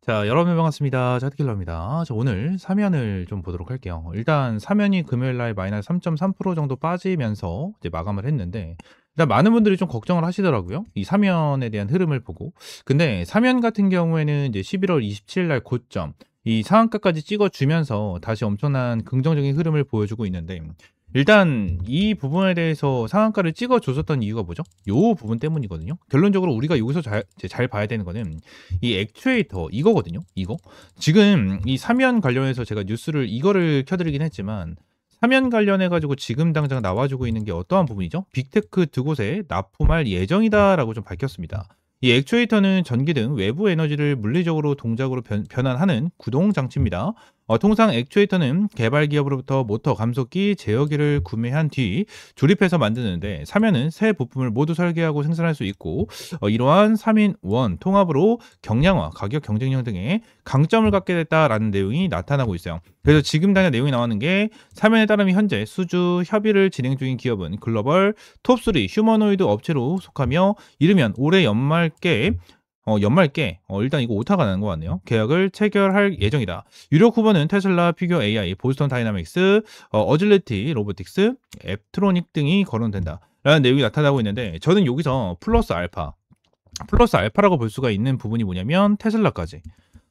자, 여러분 반갑습니다. 짜트킬러입니다. 저 오늘 사면을 좀 보도록 할게요. 일단 사면이 금요일 날 마이너스 3.3% 정도 빠지면서 이제 마감을 했는데, 일단 많은 분들이 좀 걱정을 하시더라고요. 이 사면에 대한 흐름을 보고. 근데 사면 같은 경우에는 이제 11월 27일 날 고점, 이 상한가까지 찍어주면서 다시 엄청난 긍정적인 흐름을 보여주고 있는데, 일단 이 부분에 대해서 상한가를 찍어줬었던 이유가 뭐죠? 요 부분 때문이거든요. 결론적으로 우리가 여기서 잘 봐야 되는 거는 이 액추에이터 이거거든요. 이거. 지금 이 사면 관련해서 제가 뉴스를 이거를 켜드리긴 했지만 사면 관련해 가지고 지금 당장 나와주고 있는 게 어떠한 부분이죠? 빅테크 두 곳에 납품할 예정이다라고 좀 밝혔습니다. 이 액추에이터는 전기 등 외부 에너지를 물리적으로 동작으로 변환하는 구동 장치입니다. 통상 액추에이터는 개발 기업으로부터 모터 감속기, 제어기를 구매한 뒤 조립해서 만드는데, 사면은 새 부품을 모두 설계하고 생산할 수 있고, 이러한 3인1 통합으로 경량화, 가격 경쟁력 등의 강점을 갖게 됐다라는 내용이 나타나고 있어요. 그래서 지금 당장 내용이 나오는 게, 사면에 따르면 현재 수주 협의를 진행 중인 기업은 글로벌 톱3 휴머노이드 업체로 속하며, 이르면 올해 연말께 일단 이거 오타가 나는 것 같네요. 계약을 체결할 예정이다. 유력 후보는 테슬라, 피규어 AI, 보스턴 다이나믹스, 어질리티 로보틱스, 앱트로닉 등이 거론된다 라는 내용이 나타나고 있는데, 저는 여기서 플러스 알파라고 볼 수가 있는 부분이 뭐냐면 테슬라까지,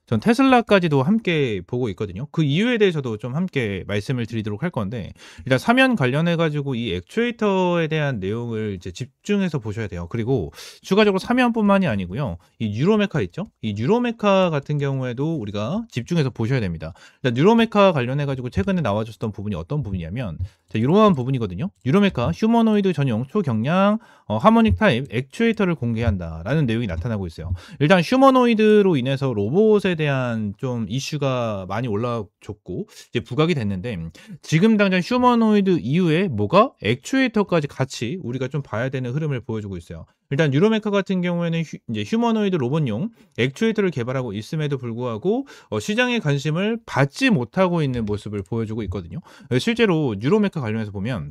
전 테슬라까지도 함께 보고 있거든요. 그 이유에 대해서도 좀 함께 말씀을 드리도록 할 건데, 일단 사면 관련해 가지고 이 액추에이터에 대한 내용을 이제 집중해서 보셔야 돼요. 그리고 추가적으로 사면뿐만이 아니고요. 이 뉴로메카 있죠? 이 뉴로메카 같은 경우에도 우리가 집중해서 보셔야 됩니다. 일단 뉴로메카 관련해 가지고 최근에 나와줬던 부분이 어떤 부분이냐면, 자, 이러한 부분이거든요. 뉴로메카 휴머노이드 전용 초경량 하모닉 타입 액추에이터를 공개한다라는 내용이 나타나고 있어요. 일단 휴머노이드로 인해서 로봇에 대한 좀 이슈가 많이 올라졌고 이제 부각이 됐는데, 지금 당장 휴머노이드 이후에 뭐가 액추에이터까지 같이 우리가 좀 봐야 되는 흐름을 보여주고 있어요. 일단 뉴로메카 같은 경우에는 이제 휴머노이드 로봇용 액추에이터를 개발하고 있음에도 불구하고 시장의 관심을 받지 못하고 있는 모습을 보여주고 있거든요. 실제로 뉴로메카 관련해서 보면,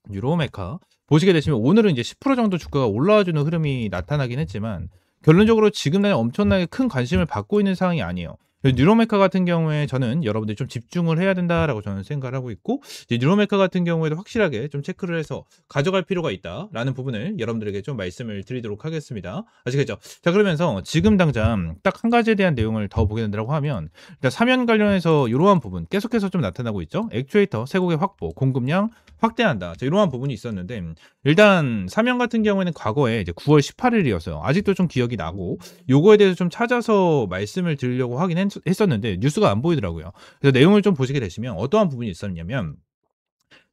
뉴로메카 보시게 되시면 오늘은 이제 10% 정도 주가가 올라와주는 흐름이 나타나긴 했지만, 결론적으로 지금 날 엄청나게 큰 관심을 받고 있는 상황이 아니에요. 뉴로메카 같은 경우에 저는 여러분들이 좀 집중을 해야 된다라고 저는 생각을 하고 있고, 이제 뉴로메카 같은 경우에도 확실하게 좀 체크를 해서 가져갈 필요가 있다라는 부분을 여러분들에게 좀 말씀을 드리도록 하겠습니다. 아시겠죠? 자, 그러면서 지금 당장 딱 한 가지에 대한 내용을 더 보게 된다고 하면, 일단 사면 관련해서 이러한 부분 계속해서 좀 나타나고 있죠. 액추에이터 세국의 확보, 공급량 확대한다. 자, 이러한 부분이 있었는데, 일단 사면 같은 경우에는 과거에 이제 9월 18일이었어요. 아직도 좀 기억이 나고, 요거에 대해서 좀 찾아서 말씀을 드리려고 하긴 했었는데 뉴스가 안 보이더라고요. 그래서 내용을 좀 보시게 되시면 어떠한 부분이 있었냐면,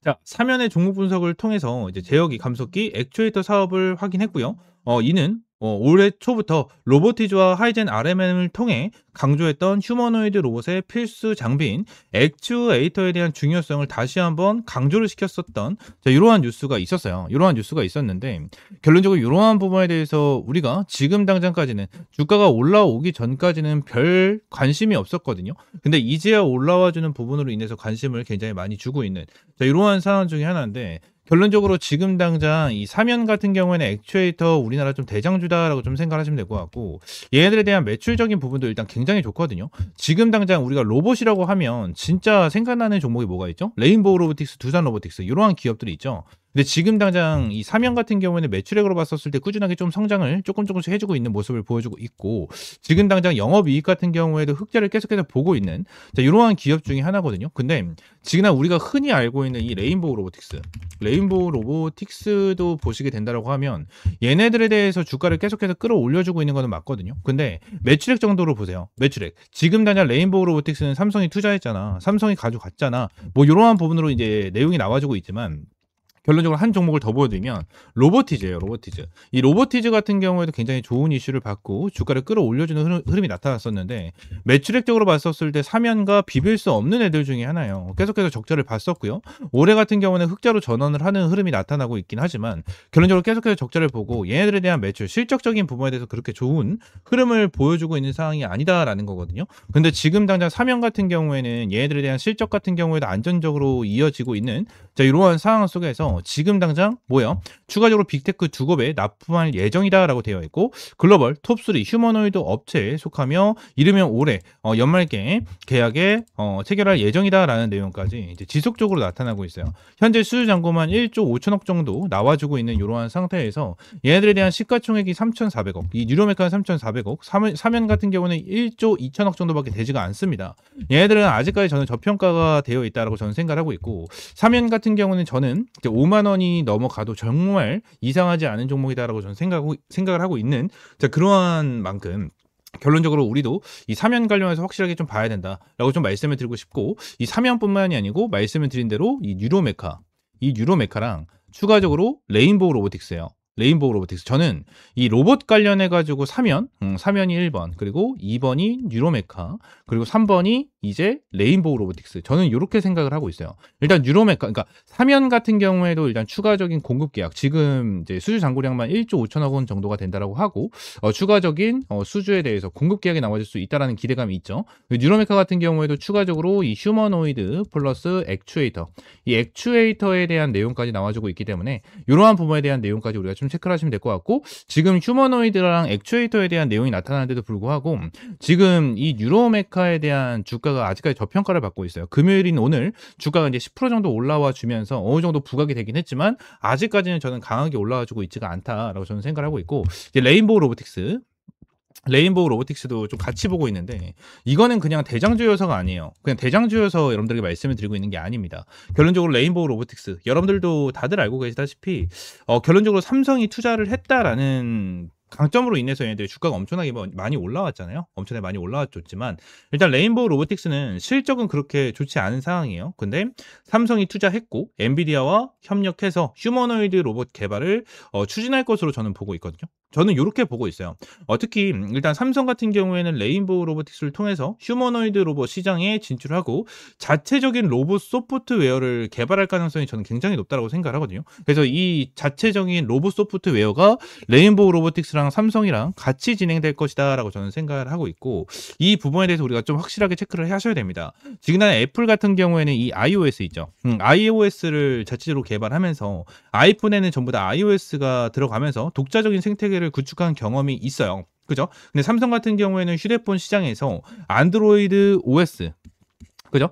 자, 사면의 종목 분석을 통해서 이제 제어기, 감속기, 액추에이터 사업을 확인했고요. 이는 올해 초부터 로보티즈와 하이젠 RMM을 통해 강조했던 휴머노이드 로봇의 필수 장비인 액추에이터에 대한 중요성을 다시 한번 강조를 시켰었던, 자, 이러한 뉴스가 있었어요. 이러한 뉴스가 있었는데, 결론적으로 이러한 부분에 대해서 우리가 지금 당장까지는 주가가 올라오기 전까지는 별 관심이 없었거든요. 근데 이제야 올라와주는 부분으로 인해서 관심을 굉장히 많이 주고 있는, 자, 이러한 상황 중에 하나인데, 결론적으로 지금 당장 이 사면 같은 경우에는 액추에이터 우리나라 좀 대장주다라고 좀 생각하시면 될 것 같고, 얘네들에 대한 매출적인 부분도 일단 굉장히 좋거든요. 지금 당장 우리가 로봇이라고 하면 진짜 생각나는 종목이 뭐가 있죠? 레인보우 로보틱스, 두산 로보틱스, 이러한 기업들이 있죠. 근데 지금 당장 이 사면 같은 경우에는 매출액으로 봤었을 때 꾸준하게 좀 성장을 조금씩 해주고 있는 모습을 보여주고 있고, 지금 당장 영업이익 같은 경우에도 흑자를 계속해서 보고 있는, 자, 이러한 기업 중에 하나거든요. 근데 지금 우리가 흔히 알고 있는 이 레인보우 로보틱스도 보시게 된다라고 하면, 얘네들에 대해서 주가를 계속해서 끌어올려주고 있는 거는 맞거든요. 근데 매출액 정도로 보세요. 매출액. 지금 당장 레인보우 로보틱스는 삼성이 투자했잖아. 삼성이 가져갔잖아. 뭐 이러한 부분으로 이제 내용이 나와주고 있지만, 결론적으로 한 종목을 더 보여드리면 로보티즈예요. 로보티즈. 이 로보티즈 같은 경우에도 굉장히 좋은 이슈를 받고 주가를 끌어올려주는 흐름이 나타났었는데, 매출액적으로 봤었을 때 사면과 비빌 수 없는 애들 중에 하나예요. 계속해서 적자를 봤었고요. 올해 같은 경우는 흑자로 전환을 하는 흐름이 나타나고 있긴 하지만, 결론적으로 계속해서 적자를 보고 얘네들에 대한 매출, 실적적인 부분에 대해서 그렇게 좋은 흐름을 보여주고 있는 상황이 아니다라는 거거든요. 근데 지금 당장 사면 같은 경우에는 얘네들에 대한 실적 같은 경우에도 안전적으로 이어지고 있는, 자, 이러한 상황 속에서 관련해서 지금 당장 뭐예요? 추가적으로 빅테크 2곳에 납품할 예정이다라고 되어 있고 글로벌 톱3 휴머노이드 업체에 속하며 이르면 올해 연말께 계약에 체결할 예정이다라는 내용까지 이제 지속적으로 나타나고 있어요. 현재 수주 잔고만 1조 5천억 정도 나와주고 있는 이러한 상태에서 얘네들에 대한 시가총액이 3,400억, 이 뉴로메카는 3,400억, 사면 같은 경우는 1조 2천억 정도밖에 되지가 않습니다. 얘네들은 아직까지 저는 저평가가 되어 있다라고 저는 생각을 하고 있고 사면 같은 경우는 저는 이제 5만 원이 넘어가도 정말 이상하지 않은 종목이다라고 저는 생각을 하고 있는 그러한 만큼 결론적으로 우리도 이 사면 관련해서 확실하게 좀 봐야 된다라고 좀 말씀을 드리고 싶고 이 사면뿐만이 아니고 말씀을 드린 대로 이 뉴로메카랑 추가적으로 레인보우 로보틱스예요. 레인보우 로보틱스. 저는 이 로봇 관련해가지고 사면이 1번, 그리고 2번이 뉴로메카, 그리고 3번이 이제 레인보우 로보틱스. 저는 이렇게 생각을 하고 있어요. 일단 뉴로메카, 그러니까 사면 같은 경우에도 일단 추가적인 공급 계약, 지금 이제 수주 잔고량만 1조 5천억 원 정도가 된다라고 하고, 추가적인 수주에 대해서 공급 계약이 나와줄 수 있다라는 기대감이 있죠. 뉴로메카 같은 경우에도 추가적으로 이 휴머노이드 플러스 액추에이터, 이 액추에이터에 대한 내용까지 나와주고 있기 때문에 이러한 부분에 대한 내용까지 우리가 좀 체크를 하시면 될 것 같고, 지금 휴머노이드랑 액추에이터에 대한 내용이 나타나는데도 불구하고 지금 이 뉴로메카에 대한 주가가 아직까지 저평가를 받고 있어요. 금요일인 오늘 주가가 이제 10% 정도 올라와 주면서 어느 정도 부각이 되긴 했지만 아직까지는 저는 강하게 올라와 주고 있지가 않다라고 저는 생각을 하고 있고, 이제 레인보우 로보틱스도 좀 같이 보고 있는데 이거는 그냥 대장주여서가 아니에요. 그냥 대장주여서 여러분들에게 말씀을 드리고 있는 게 아닙니다. 결론적으로 레인보우 로보틱스 여러분들도 다들 알고 계시다시피 결론적으로 삼성이 투자를 했다라는 강점으로 인해서 얘네들이 주가가 엄청나게 많이 올라왔잖아요. 엄청나게 많이 올라왔었지만 일단 레인보우 로보틱스는 실적은 그렇게 좋지 않은 상황이에요. 근데 삼성이 투자했고 엔비디아와 협력해서 휴머노이드 로봇 개발을 추진할 것으로 저는 보고 있거든요. 저는 이렇게 보고 있어요. 특히 일단 삼성 같은 경우에는 레인보우 로보틱스를 통해서 휴머노이드 로봇 시장에 진출하고 자체적인 로봇 소프트웨어를 개발할 가능성이 저는 굉장히 높다고 생각을 하거든요. 그래서 이 자체적인 로봇 소프트웨어가 레인보우 로보틱스랑 삼성이랑 같이 진행될 것이다 라고 저는 생각을 하고 있고, 이 부분에 대해서 우리가 좀 확실하게 체크를 하셔야 됩니다. 지금까지 애플 같은 경우에는 이 iOS 있죠. iOS를 자체적으로 개발하면서 아이폰에는 전부 다 iOS가 들어가면서 독자적인 생태계를 구축한 경험이 있어요. 그죠? 근데 삼성 같은 경우에는 휴대폰 시장에서 안드로이드 OS, 그죠?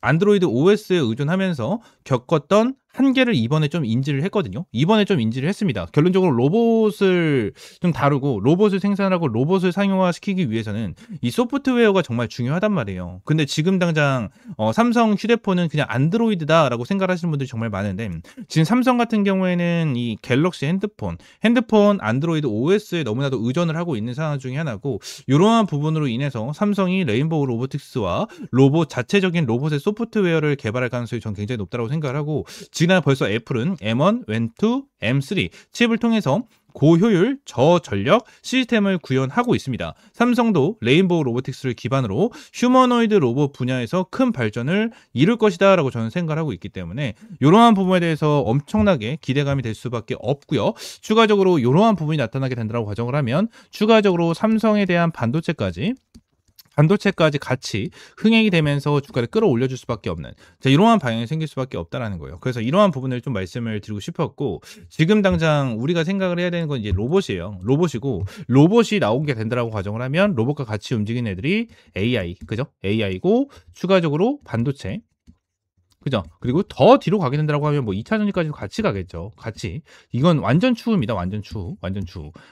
안드로이드 OS에 의존하면서 겪었던 한계를 이번에 좀 인지를 했거든요. 이번에 좀 인지를 했습니다. 결론적으로 로봇을 좀 다루고 로봇을 생산하고 로봇을 상용화시키기 위해서는 이 소프트웨어가 정말 중요하단 말이에요. 근데 지금 당장 삼성 휴대폰은 그냥 안드로이드다라고 생각하시는 분들이 정말 많은데 지금 삼성 같은 경우에는 이 갤럭시 핸드폰 안드로이드 OS에 너무나도 의존을 하고 있는 상황 중에 하나고, 이러한 부분으로 인해서 삼성이 레인보우 로보틱스와 자체적인 로봇의 소프트웨어를 개발할 가능성이 전 굉장히 높다고 생각을 하고, 지난 벌써 애플은 M1, M2, M3 칩을 통해서 고효율, 저전력 시스템을 구현하고 있습니다. 삼성도 레인보우 로보틱스를 기반으로 휴머노이드 로봇 분야에서 큰 발전을 이룰 것이다 라고 저는 생각을 하고 있기 때문에 이러한 부분에 대해서 엄청나게 기대감이 될 수밖에 없고요. 추가적으로 이러한 부분이 나타나게 된다고 가정을 하면 추가적으로 삼성에 대한 반도체까지 같이 흥행이 되면서 주가를 끌어올려줄 수밖에 없는 이러한 방향이 생길 수밖에 없다라는 거예요. 그래서 이러한 부분을 좀 말씀을 드리고 싶었고, 지금 당장 우리가 생각을 해야 되는 건 이제 로봇이에요. 로봇이 나오게 된다라고 가정을 하면 로봇과 같이 움직이는 애들이 AI, 그죠? AI고 추가적으로 반도체, 그죠? 그리고 더 뒤로 가게 된다고 하면 뭐 2차 전지까지도 같이 가겠죠. 같이. 이건 완전 추후입니다. 완전 추후.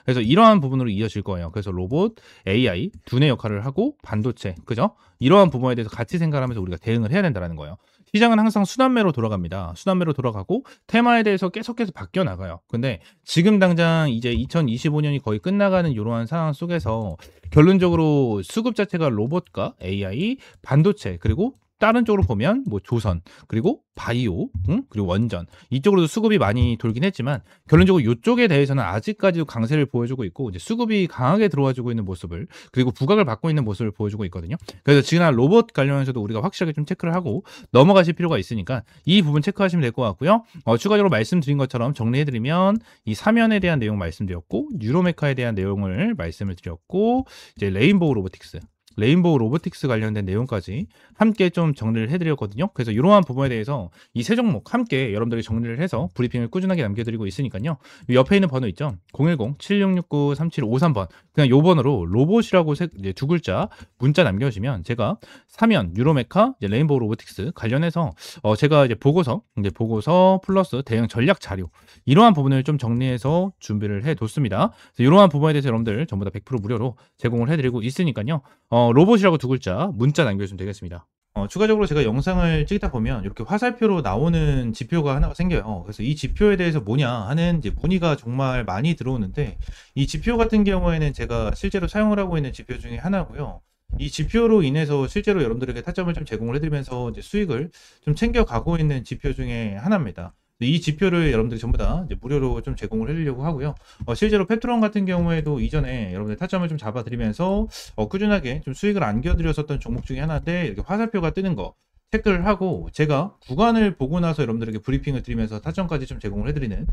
그래서 이러한 부분으로 이어질 거예요. 그래서 로봇, AI 두뇌 역할을 하고 반도체, 그죠? 이러한 부분에 대해서 같이 생각하면서 우리가 대응을 해야 된다는 거예요. 시장은 항상 순환매로 돌아갑니다. 순환매로 돌아가고 테마에 대해서 계속해서 바뀌어 나가요. 근데 지금 당장 이제 2025년이 거의 끝나가는 이러한 상황 속에서 결론적으로 수급 자체가 로봇과 AI, 반도체, 그리고 다른 쪽으로 보면 뭐 조선, 그리고 바이오, 그리고 원전, 이쪽으로도 수급이 많이 돌긴 했지만 결론적으로 이쪽에 대해서는 아직까지도 강세를 보여주고 있고 이제 수급이 강하게 들어와주고 있는 모습을, 그리고 부각을 받고 있는 모습을 보여주고 있거든요. 그래서 지금 로봇 관련해서도 우리가 확실하게 좀 체크를 하고 넘어가실 필요가 있으니까 이 부분 체크하시면 될 것 같고요. 추가적으로 말씀드린 것처럼 정리해드리면 이 사면에 대한 내용 말씀드렸고, 뉴로메카에 대한 내용을 말씀을 드렸고, 이제 레인보우 로보틱스, 레인보우 로보틱스 관련된 내용까지 함께 좀 정리를 해드렸거든요. 그래서 이러한 부분에 대해서 이 세 종목 함께 여러분들이 정리를 해서 브리핑을 꾸준하게 남겨드리고 있으니까요. 이 옆에 있는 번호 있죠? 010-7669-3753번. 그냥 요 번호로 로봇이라고 이제 두 글자 문자 남겨주시면 제가 사면, 유로메카, 이제 레인보우 로보틱스 관련해서 제가 이제 보고서 플러스 대응 전략 자료 이러한 부분을 좀 정리해서 준비를 해뒀습니다. 그래서 이러한 부분에 대해서 여러분들 전부 다 100% 무료로 제공을 해드리고 있으니까요. 로봇이라고 두 글자 문자 남겨주시면 되겠습니다. 추가적으로 제가 영상을 찍다 보면 이렇게 화살표로 나오는 지표가 하나가 생겨요. 그래서 이 지표에 대해서 뭐냐 하는 이제 문의가 정말 많이 들어오는데, 이 지표 같은 경우에는 제가 실제로 사용을 하고 있는 지표 중에 하나고요. 이 지표로 인해서 실제로 여러분들에게 타점을 좀 제공을 해드리면서 이제 수익을 좀 챙겨가고 있는 지표 중에 하나입니다. 이 지표를 여러분들이 전부 다 이제 무료로 좀 제공을 해드리려고 하고요. 실제로 페트론 같은 경우에도 이전에 여러분들 타점을 좀 잡아드리면서 꾸준하게 좀 수익을 안겨드렸었던 종목 중에 하나인데, 이렇게 화살표가 뜨는 거 체크를 하고 제가 구간을 보고 나서 여러분들에게 브리핑을 드리면서 타점까지 좀 제공을 해드리는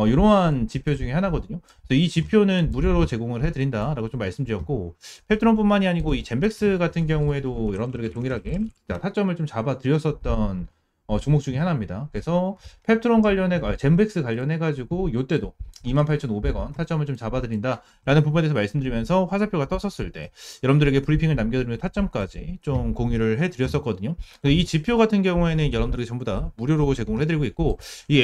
이러한 지표 중에 하나거든요. 그래서 이 지표는 무료로 제공을 해드린다라고 좀 말씀드렸고, 페트론뿐만이 아니고 이 젠백스 같은 경우에도 여러분들에게 동일하게 타점을 좀 잡아드렸었던 종목 중에 하나입니다. 그래서 펩트론 젠백스 관련해가지고 요때도 28,500원 타점을 좀 잡아드린다라는 부분에 대해서 말씀드리면서 화살표가 떴었을 때 여러분들에게 브리핑을 남겨드리면 타점까지 좀 공유를 해드렸었거든요. 이 지표 같은 경우에는 여러분들에게 전부 다 무료로 제공을 해드리고 있고, 이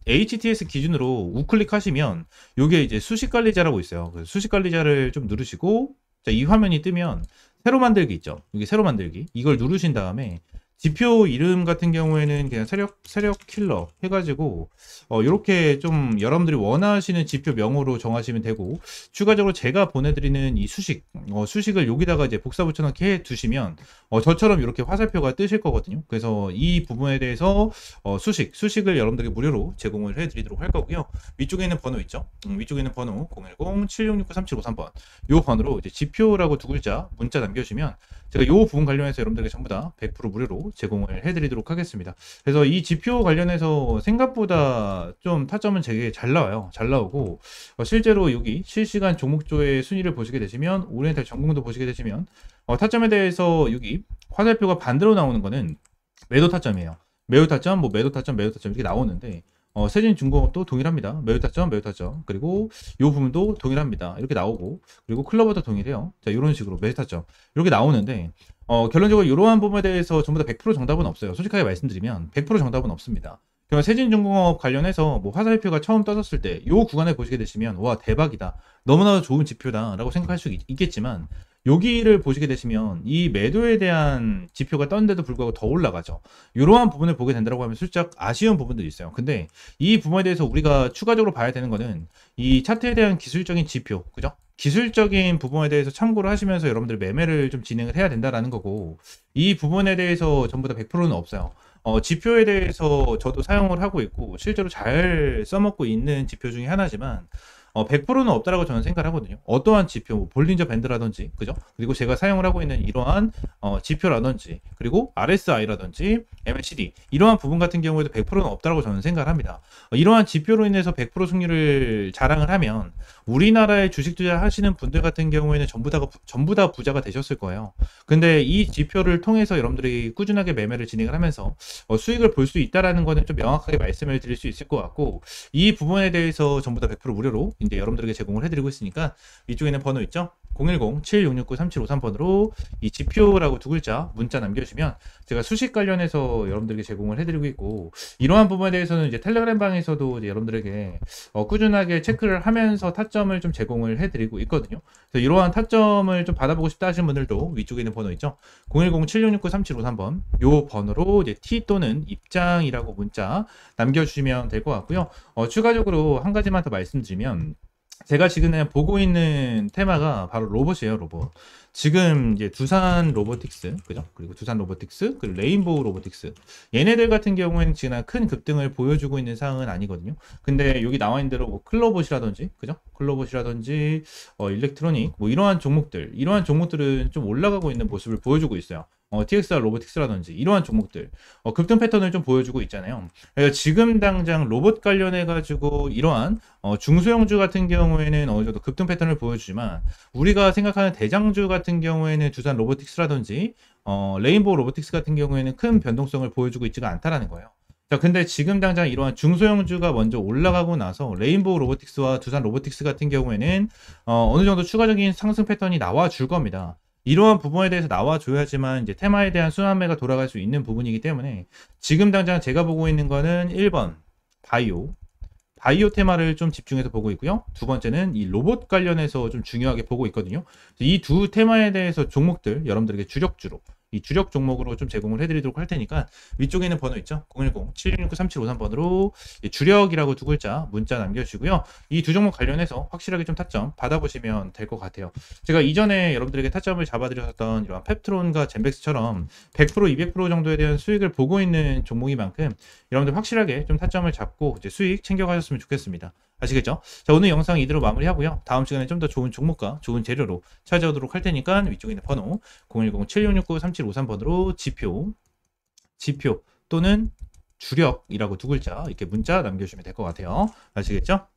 HTS 기준으로 우클릭 하시면 요게 이제 수식관리자라고 있어요. 수식관리자를 좀 누르시고, 자, 이 화면이 뜨면 새로 만들기 있죠. 여기 새로 만들기, 이걸 누르신 다음에 지표 이름 같은 경우에는 그냥 세력 킬러 해가지고 이렇게 좀 여러분들이 원하시는 지표 명으로 정하시면 되고, 추가적으로 제가 보내드리는 이 수식을 여기다가 이제 복사 붙여넣기 해 두시면 저처럼 이렇게 화살표가 뜨실 거거든요. 그래서 이 부분에 대해서 수식을 여러분들에게 무료로 제공을 해드리도록 할 거고요. 위쪽에 있는 번호 있죠? 위쪽에 있는 번호 010-7669-3753번 이 번호로 이제 지표라고 두 글자 문자 남겨주시면 제가 이 부분 관련해서 여러분들에게 전부 다 100% 무료로 제공을 해드리도록 하겠습니다. 그래서 이 지표 관련해서 생각보다 좀 타점은 되게 잘 나와요. 잘 나오고 실제로 여기 실시간 종목조의 순위를 보시게 되시면, 오리엔탈 전공도 보시게 되시면 타점에 대해서 여기 화살표가 반대로 나오는 거는 매도 타점이에요. 매도 타점, 매도 타점 이렇게 나오는데 세진중공업도 동일합니다. 매도 타점, 그리고 이 부분도 동일합니다. 이렇게 나오고, 그리고 클로버도 동일해요. 자, 이런 식으로 매도 타점 이렇게 나오는데 결론적으로 이러한 부분에 대해서 전부 다 100% 정답은 없어요. 솔직하게 말씀드리면 100% 정답은 없습니다. 그럼 세진중공업 관련해서 화살표가 처음 떠졌을 때 이 구간을 보시게 되시면 와, 대박이다, 너무나도 좋은 지표다 라고 생각할 수 있겠지만, 여기를 보시게 되시면 이 매도에 대한 지표가 떴는데도 불구하고 더 올라가죠. 이러한 부분을 보게 된다고 하면 살짝 아쉬운 부분들이 있어요. 근데 이 부분에 대해서 우리가 추가적으로 봐야 되는 거는 이 차트에 대한 기술적인 지표, 그죠? 기술적인 부분에 대해서 참고를 하시면서 여러분들 매매를 좀 진행을 해야 된다라는 거고, 이 부분에 대해서 전부 다 100%는 없어요. 지표에 대해서 저도 사용을 하고 있고 실제로 잘 써먹고 있는 지표 중에 하나지만 100%는 없다라고 저는 생각을 하거든요. 어떠한 지표, 볼린저 밴드라든지, 그죠? 그리고 제가 사용을 하고 있는 이러한 지표라든지, 그리고 RSI라든지, MACD 이러한 부분 같은 경우에도 100%는 없다라고 저는 생각을 합니다. 이러한 지표로 인해서 100% 승률을 자랑을 하면 우리나라에 주식 투자하시는 분들 같은 경우에는 전부 다 부자가 되셨을 거예요. 근데 이 지표를 통해서 여러분들이 꾸준하게 매매를 진행을 하면서 수익을 볼 수 있다라는 거는 좀 명확하게 말씀을 드릴 수 있을 것 같고, 이 부분에 대해서 전부 다 100% 무료로 이제 여러분들에게 제공을 해드리고 있으니까 위쪽에 있는 번호 있죠? 010-7669-3753번으로 이 지표라고 두 글자 문자 남겨주시면 제가 수식 관련해서 여러분들에게 제공을 해드리고 있고, 이러한 부분에 대해서는 이제 텔레그램 방에서도 이제 여러분들에게 꾸준하게 체크를 하면서 타점을 좀 제공을 해드리고 있거든요. 그래서 이러한 타점을 좀 받아보고 싶다 하시는 분들도 위쪽에 있는 번호 있죠? 010-7669-3753번 요 번호로 이제 T 또는 입장이라고 문자 남겨주시면 될 것 같고요. 추가적으로 한 가지만 더 말씀드리면, 제가 지금 보고 있는 테마가 바로 로봇이에요. 로봇. 지금 이제 두산 로보틱스, 그죠? 그리고 두산 로보틱스, 그리고 레인보우 로보틱스. 얘네들 같은 경우에는 지금 큰 급등을 보여주고 있는 상황은 아니거든요. 근데 여기 나와 있는 대로 클로봇이라든지, 그죠? 클로봇이라든지, 일렉트로닉, 이러한 종목들은 좀 올라가고 있는 모습을 보여주고 있어요. TXR 로보틱스라든지 이러한 종목들 급등 패턴을 좀 보여주고 있잖아요. 그래서 지금 당장 로봇 관련해 가지고 이러한 중소형주 같은 경우에는 어느 정도 급등 패턴을 보여주지만 우리가 생각하는 대장주 같은 경우에는 두산 로보틱스라든지 레인보우 로보틱스 같은 경우에는 큰 변동성을 보여주고 있지가 않다라는 거예요. 자, 근데 지금 당장 이러한 중소형주가 먼저 올라가고 나서 레인보우 로보틱스와 두산 로보틱스 같은 경우에는 어느 정도 추가적인 상승 패턴이 나와줄 겁니다. 이러한 부분에 대해서 나와줘야지만 이제 테마에 대한 순환매가 돌아갈 수 있는 부분이기 때문에 지금 당장 제가 보고 있는 거는 1번 바이오 테마를 좀 집중해서 보고 있고요. 두 번째는 이 로봇 관련해서 좀 중요하게 보고 있거든요. 이 두 테마에 대해서 종목들 여러분들에게 주력주로 이 주력 종목으로 좀 제공을 해드리도록 할 테니까 위쪽에 있는 번호 있죠? 010-7669-3753번으로 주력이라고 두 글자 문자 남겨주시고요. 이 두 종목 관련해서 확실하게 좀 타점 받아보시면 될 것 같아요. 제가 이전에 여러분들에게 타점을 잡아드렸던 이런 펩트론과 젠백스처럼 100%, 200% 정도에 대한 수익을 보고 있는 종목인 만큼 여러분들 확실하게 좀 타점을 잡고 이제 수익 챙겨가셨으면 좋겠습니다. 아시겠죠? 자, 오늘 영상 이대로 마무리하고요. 다음 시간에 좀 더 좋은 종목과 좋은 재료로 찾아오도록 할 테니까 위쪽에 있는 번호 010-7669-3753번으로 지표 또는 주력이라고 두 글자 이렇게 문자 남겨주시면 될 것 같아요. 아시겠죠?